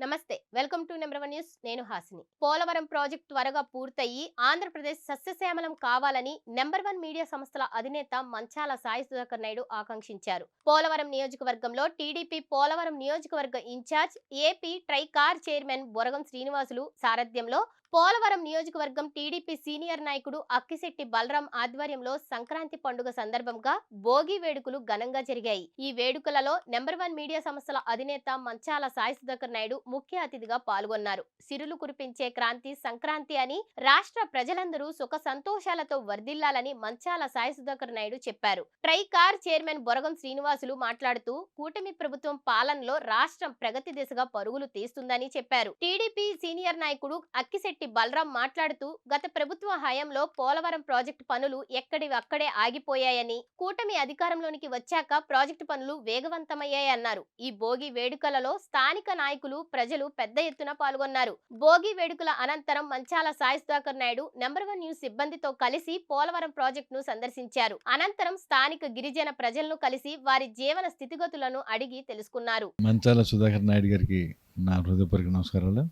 నమస్తే welcome to number 1 news నేను Hasini Polavaram project త్వరగా పూర్తయి ఆంధ్రప్రదేశ్ సస్యశ్యామలం కావాలని నెంబర్ 1 మీడియా సంస్థల అధినేత మంచాల సాయి సుధాకర్ నాయుడు ఆకాంక్షించారు. పోలవరం నియోజకవర్గంలో టీడీపీ పోలవరం నియోజకవర్గ incharge AP Tricor chairman Boragam Srinivasulu సారథ్యంలో పోలవరం నియోజకవర్గం టీడీపీ సీనియర్ నాయకుడు అక్కిశెట్టి బలరాం ఆధ్వర్యంలో సంక్రాంతి పండుగ సందర్భంగా భోగి వేడుకలు ఘనంగా జరిగాయి. ఈ వేడుకలలో నెంబర్ 1 మీడియా సంస్థల అధినేత మంచాల సాయి సుధాకర్ నాయుడు ముఖ్య అతిథిగా పాల్గొన్నారు. సిరులు కురిపించే క్రాంతి సంక్రాంతి అని రాష్ట్ర ప్రజలందరూ సుఖ సంతోషాలతో వర్ధిల్లాలని మంచాల సాయి సుధాకర్ నాయుడు చెప్పారు. ట్రైకార్ చైర్మన్ బొరగం శ్రీనివాసులు మాట్లాడుతూ కూటమి ప్రభుత్వం పాలనలో రాష్ట్రం ప్రగతి దిశగా పరుగులు తీస్తుందని చెప్పారు. టీడీపీ సీనియర్ నాయకుడు అక్కిశెట్టి బలరాం మాట్లాడుతూ గత ప్రభుత్వ హయాంలో పోలవరం ప్రాజెక్టు పనులు ఎక్కడివక్కడే ఆగిపోయాయని, కూటమి అధికారంలోనికి వచ్చాక ప్రాజెక్టు పనులు వేగవంతమయ్యాయన్నారు. ఈ భోగి వేడుకలలో స్థానిక నాయకులు ప్రజలు పెద్ద ఎత్తున పాల్గొన్నారు. భోగి వేడుకల అనంతరం మంచాల సాయి సుధాకర్ నాయుడు నెంబర్ 1 న్యూస్ సిబ్బందితో కలిసి పోలవరం ప్రాజెక్టును సందర్శించారు. అనంతరం స్థానిక గిరిజన ప్రజలను కలిసి వారి జీవన స్థితిగతులను అడిగి తెలుసుకున్నారు. మంచాల సుధాకర్ నాయుడు గారికి నా హృదయపూర్వక నమస్కారాలు.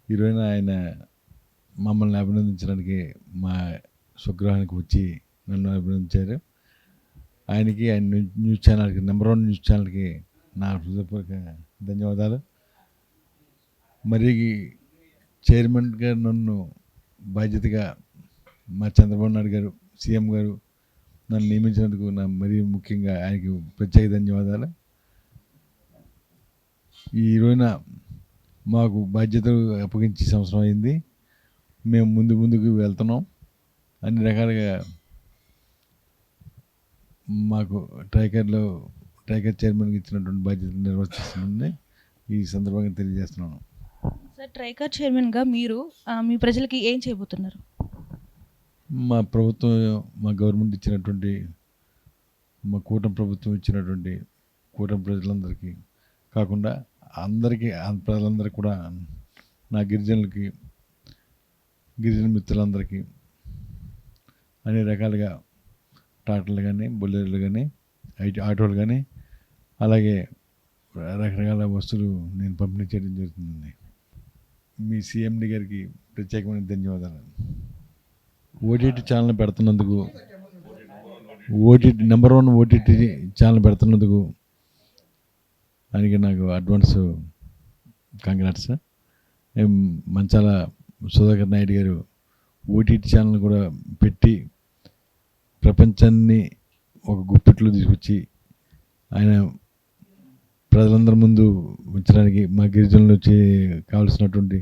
ఈరోజు ఆయన మమ్మల్ని అభినందించడానికి మా స్వగృహానికి వచ్చి నన్ను అభినందించారు. ఆయనకి ఆయన న్యూస్ ఛానల్కి నెంబర్ 1 న్యూస్ ఛానల్కి నా హృదయపూర్వక ధన్యవాదాలు. మరి చైర్మన్గా నన్ను బాధ్యతగా మా చంద్రబాబు నాయుడు గారు సీఎం గారు నన్ను నియమించినందుకు మరీ ముఖ్యంగా ఆయనకి ప్రత్యేక ధన్యవాదాలు. ఈ రోజున మాకు బాధ్యతలు అప్పగించే సంవత్సరం అయింది. మేము ముందుకు వెళ్తున్నాం. అన్ని రకాలుగా మాకు ట్రైకర్ చైర్మన్కి ఇచ్చినటువంటి బాధ్యతలు నిర్వర్తిస్తుందని ఈ సందర్భంగా తెలియజేస్తున్నాను. సార్, ట్రైకర్ చైర్మన్గా మీరు మీ ప్రజలకి ఏం చేయబోతున్నారు? మా ప్రభుత్వం, మా గవర్నమెంట్ ఇచ్చినటువంటి, మా కూటమి ప్రభుత్వం ఇచ్చినటువంటి కూటమి ప్రజలందరికీ కాకుండా అందరికీ, ప్రజలందరికీ కూడా, నా గిరిజన మిత్రులందరికీ అన్ని రకాలుగా ట్రాక్టర్లు కానీ, బొల్లెర్లు కానీ, ఆటోలు కానీ, అలాగే రకరకాల వస్తువులు నేను పంపిణీ చేయడం జరుగుతుంది. మీ సిఎండి గారికి ప్రత్యేకమైన ధన్యవాదాలు. ఓటీటీ ఛానల్ పెడుతున్నందుకు, నెంబర్ 1 ఓటీటీ ఛానల్ పెడుతున్నందుకు ఆయనకి నాకు advance congrats. Manchala Sudhakar Naidu garu OTT channel కూడా పెట్టి ప్రపంచాన్ని ఒక గుప్పిట్లో తీసుకొచ్చి ఆయన ప్రజలందరి ముందు ఉంచడానికి, మా గిరిజనులు వచ్చి కావాల్సినటువంటి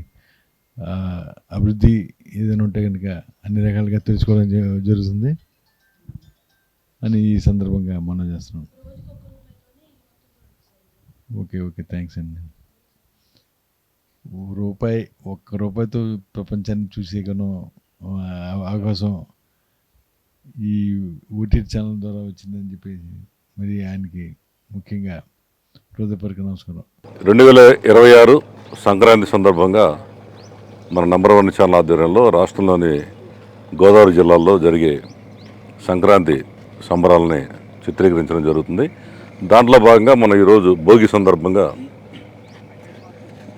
అభివృద్ధి ఏదైనా ఉంటే కనుక అన్ని రకాలుగా తెలుసుకోవడం జరుగుతుంది అని ఈ సందర్భంగా మనం చేస్తున్నాం. ఓకే థ్యాంక్స్ అండి. ఒక్క రూపాయితో ప్రపంచాన్ని చూసేకను అవకాశం ఈ ఓటీటీ ఛానల్ ద్వారా వచ్చిందని చెప్పేసి మరి ఆయనకి ముఖ్యంగా హృదయపూర్వక నమస్కారం. 2026 సంక్రాంతి సందర్భంగా మన నెంబర్ 1 ఛానల్ ఆధ్వర్యంలో రాష్ట్రంలోని గోదావరి జిల్లాల్లో జరిగే సంక్రాంతి సంబరాలని చిత్రీకరించడం జరుగుతుంది. దాంట్లో భాగంగా మనం ఈరోజు భోగి సందర్భంగా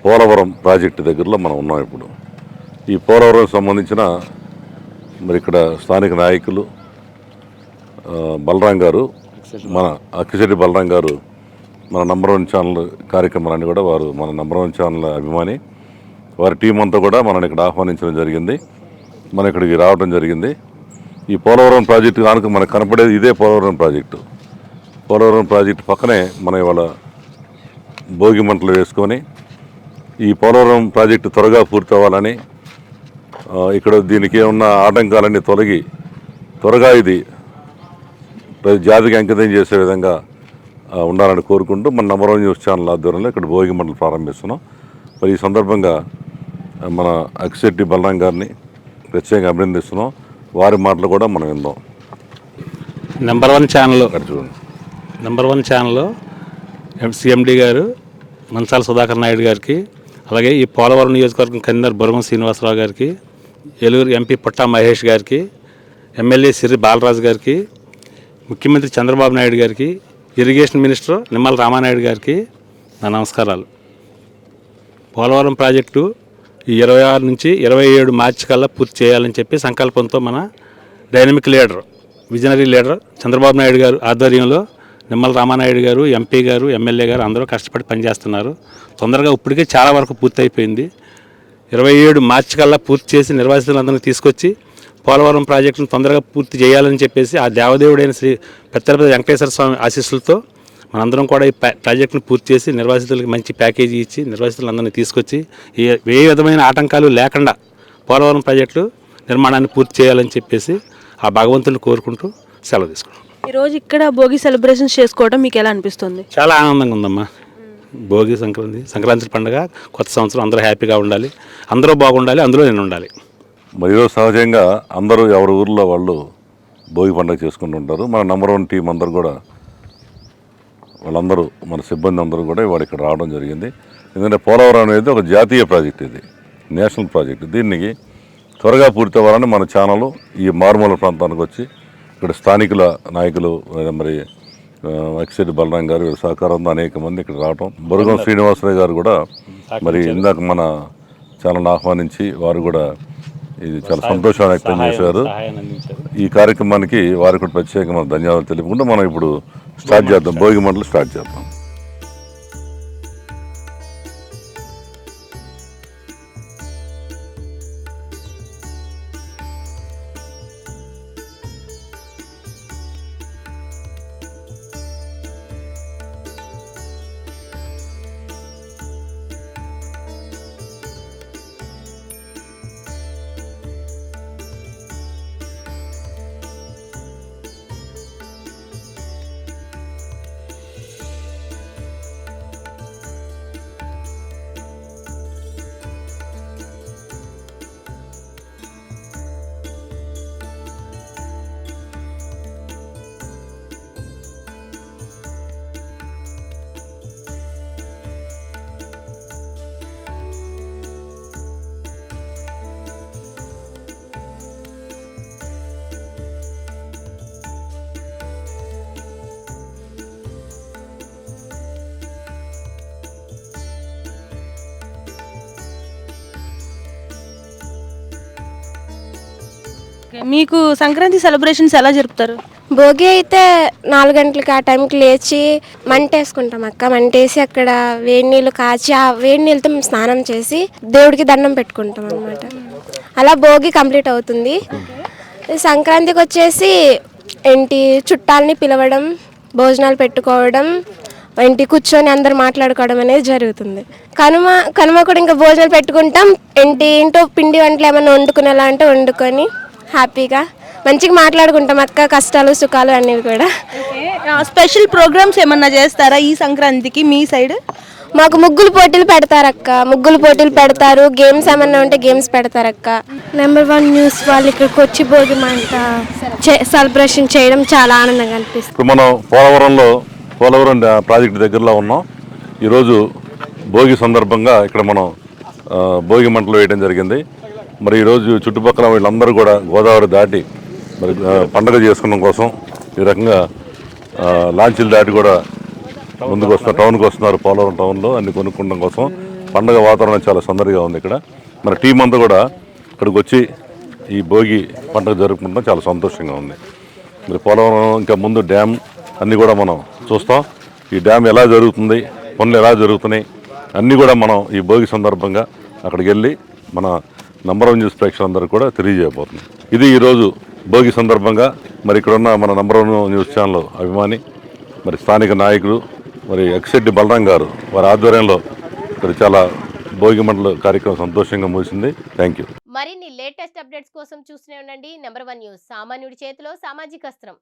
పోలవరం ప్రాజెక్టు దగ్గరలో మనం ఉన్నాం. ఇప్పుడు ఈ పోలవరం సంబంధించిన మరి ఇక్కడ స్థానిక నాయకులు బలరాం గారు, మన అక్కిశెట్టి బలరాం గారు మన నెంబర్ 1 ఛానల్ కార్యక్రమాలన్నీ కూడా వారు మన నెంబర్ 1 ఛానల్ అభిమాని, వారి టీం అంతా కూడా మనల్ని ఇక్కడ ఆహ్వానించడం జరిగింది. మన ఇక్కడికి రావడం జరిగింది. ఈ పోలవరం ప్రాజెక్టు కనుక మనకు కనపడేది ఇదే పోలవరం ప్రాజెక్టు. పోలవరం ప్రాజెక్టు పక్కనే మనం ఇవాళ భోగి మంటలు వేసుకొని ఈ పోలవరం ప్రాజెక్టు త్వరగా పూర్తి అవ్వాలని, ఇక్కడ దీనికి ఉన్న ఆటంకాలన్నీ తొలగి త్వరగా ఇది జాతికి అంకితం చేసే విధంగా ఉండాలని కోరుకుంటూ మన నెంబర్ 1 న్యూస్ ఛానల్ ఆధ్వర్యంలో ఇక్కడ భోగి మంటలు ప్రారంభిస్తున్నాం. మరి ఈ సందర్భంగా మన అక్కిశెట్టి బలరాం గారిని ప్రత్యేకంగా అభినందిస్తున్నాం. వారి మాటలు కూడా మనం విందాం. నెంబర్ 1 ఛానల్లో సిఎండి గారు మంచాల సుధాకర్ నాయుడు గారికి, అలాగే ఈ పోలవరం నియోజకవర్గం కన్వీనర్ బొరగం శ్రీనివాసరావు గారికి, ఏలూరు ఎంపీ పుట్టా మహేష్ గారికి, ఎమ్మెల్యే సిర్రి బాలరాజు గారికి, ముఖ్యమంత్రి చంద్రబాబు నాయుడు గారికి, ఇరిగేషన్ మినిస్టర్ నిమ్మల రామానాయుడు గారికి నా నమస్కారాలు. పోలవరం ప్రాజెక్టు ఈ 26 నుంచి 27 మార్చి కల్లా పూర్తి చేయాలని చెప్పి సంకల్పంతో మన dynamic leader, visionary leader Chandrababu Naidu గారు ఆధ్వర్యంలో నిమ్మల రామానాయుడు గారు, ఎంపీ గారు, ఎమ్మెల్యే గారు అందరూ కష్టపడి పనిచేస్తున్నారు. తొందరగా ఇప్పటికే చాలా వరకు పూర్తి అయిపోయింది. 27 మార్చి కల్లా పూర్తి చేసి నిర్వాసితులందరినీ తీసుకొచ్చి పోలవరం ప్రాజెక్టును తొందరగా పూర్తి చేయాలని చెప్పేసి ఆ దేవదేవుడైన శ్రీ పెత్తరపతి వెంకటేశ్వర స్వామి ఆశీస్సులతో మనందరం కూడా ఈ ప్రాజెక్టును పూర్తి చేసి నిర్వాసితులకి మంచి ప్యాకేజీ ఇచ్చి నిర్వాసితులందరినీ తీసుకొచ్చి ఏ విధమైన ఆటంకాలు లేకుండా పోలవరం ప్రాజెక్టు నిర్మాణాన్ని పూర్తి చేయాలని చెప్పేసి ఆ భగవంతుని కోరుకుంటూ సెలవు తీసుకున్నాం. ఈరోజు ఇక్కడ భోగి సెలబ్రేషన్స్ చేసుకోవడం మీకు ఎలా అనిపిస్తుంది? చాలా ఆనందంగా ఉందమ్మా. భోగి సంక్రాంతి పండుగ, కొత్త సంవత్సరం అందరూ హ్యాపీగా ఉండాలి, అందరూ బాగుండాలి, అందులో నేను ఉండాలి. మరి ఈరోజు సహజంగా అందరూ ఎవరి ఊర్లో వాళ్ళు భోగి పండుగ చేసుకుంటూ ఉంటారు. మన నెంబర్ 1 టీం అందరూ కూడా వాళ్ళందరూ మన సిబ్బంది అందరూ కూడా ఇవాళ ఇక్కడ రావడం జరిగింది. ఎందుకంటే పోలవరం అనేది ఒక జాతీయ ప్రాజెక్ట్, ఇది నేషనల్ ప్రాజెక్ట్. దీనికి త్వరగా పూర్తి అవ్వాలని మన ఛానల్ ఈ మారుమూల ప్రాంతానికి వచ్చి ఇక్కడ స్థానికుల నాయకులు మరి ఎక్సెడ్డి బలరాం గారు వీళ్ళ సహకారంతో అనేక మంది ఇక్కడ రావడం, బురగం శ్రీనివాసరావు గారు కూడా మరి ఇందాక మన ఛానల్ ఆహ్వానించి వారు కూడా ఇది చాలా సంతోషాన్ని వ్యక్తం చేశారు. ఈ కార్యక్రమానికి వారికి కూడా ప్రత్యేకమైన ధన్యవాదాలు తెలుపుకుంటూ మనం ఇప్పుడు స్టార్ట్ చేద్దాం, భోగి మంటలు స్టార్ట్ చేద్దాం. మీకు సంక్రాంతి సెలబ్రేషన్స్ ఎలా జరుపుతారు? భోగి అయితే 4 గంటలకి ఆ టైంకి లేచి మంట వేసుకుంటాం అక్క. మంట వేసి అక్కడ వేడి నీళ్ళు కాచి ఆ వేడి నీళ్ళతో మేము స్నానం చేసి దేవుడికి దండం పెట్టుకుంటాం అనమాట. అలా భోగి కంప్లీట్ అవుతుంది. సంక్రాంతికి వచ్చేసి ఏంటి చుట్టాలని పిలవడం, భోజనాలు పెట్టుకోవడం, ఏంటి కూర్చొని అందరు మాట్లాడుకోవడం అనేది జరుగుతుంది. కనుమ కూడా ఇంకా భోజనాలు పెట్టుకుంటాం. ఏంటో పిండి వంటలు ఏమైనా వండుకునేలా అంటే వండుకొని హ్యాపీగా మంచిగా మాట్లాడుకుంటాం అక్క. కష్టాలు సుఖాలు అనేవి కూడా. స్పెషల్ ప్రోగ్రామ్స్ ఏమన్నా చేస్తారా ఈ సంక్రాంతికి మీ సైడ్? మాకు ముగ్గులు పోటీలు పెడతారక్క. ముగ్గులు పోటీలు పెడతారు. గేమ్స్ ఏమన్నా ఉంటే గేమ్స్ పెడతారక్క. నెంబర్ 1 న్యూస్ వాళ్ళు ఇక్కడికి వచ్చి భోగి మంట సెలబ్రేషన్ చేయడం చాలా ఆనందంగా అనిపిస్తుంది. ఇప్పుడు మనం పోలవరం ప్రాజెక్టు దగ్గరలో ఉన్నాం. ఈరోజు భోగి సందర్భంగా ఇక్కడ మనం భోగి మంటలు వేయడం జరిగింది. మరి ఈరోజు చుట్టుపక్కల వీళ్ళందరూ కూడా గోదావరి దాటి మరి పండగ చేసుకోవడం కోసం ఈ రకంగా లాంచీలు దాటి కూడా ముందుకు వస్తున్నారు, టౌన్కి వస్తున్నారు. పోలవరం టౌన్లో అన్ని కొనుక్కోవడం కోసం పండగ వాతావరణం చాలా సందడిగా ఉంది ఇక్కడ. మన టీం అంతా కూడా ఇక్కడికి వచ్చి ఈ భోగి పండుగ జరుపుకుంటాం, చాలా సంతోషంగా ఉంది. మరి పోలవరం ఇంకా ముందు డ్యామ్ అన్నీ కూడా మనం చూస్తాం. ఈ డ్యామ్ ఎలా జరుగుతుంది, పనులు ఎలా జరుగుతున్నాయి అన్నీ కూడా మనం ఈ భోగి సందర్భంగా అక్కడికి వెళ్ళి మన నంబర్ 1 న్యూస్ ప్రేక్షకులందరూ కూడా తెలియజేయబోతున్నాం. ఇది ఈరోజు భోగి సందర్భంగా మరి ఇక్కడ ఉన్న మన నంబర్ 1 న్యూస్ ఛానల్ అభిమాని మరి స్థానిక నాయకులు మరి ఎక్సెడ్డి బలరాం గారు వారి ఆధ్వర్యంలో ఇక్కడ చాలా భోగి మంటల కార్యక్రమం సంతోషంగా ముగిసింది. Thank you. మరిన్ని లేటెస్ట్ అప్డేట్స్ కోసం చూస్తూనే ఉండండి నెంబర్ 1 న్యూస్. సామాన్యుడి చేతిలో సామాజిక అస్త్రం.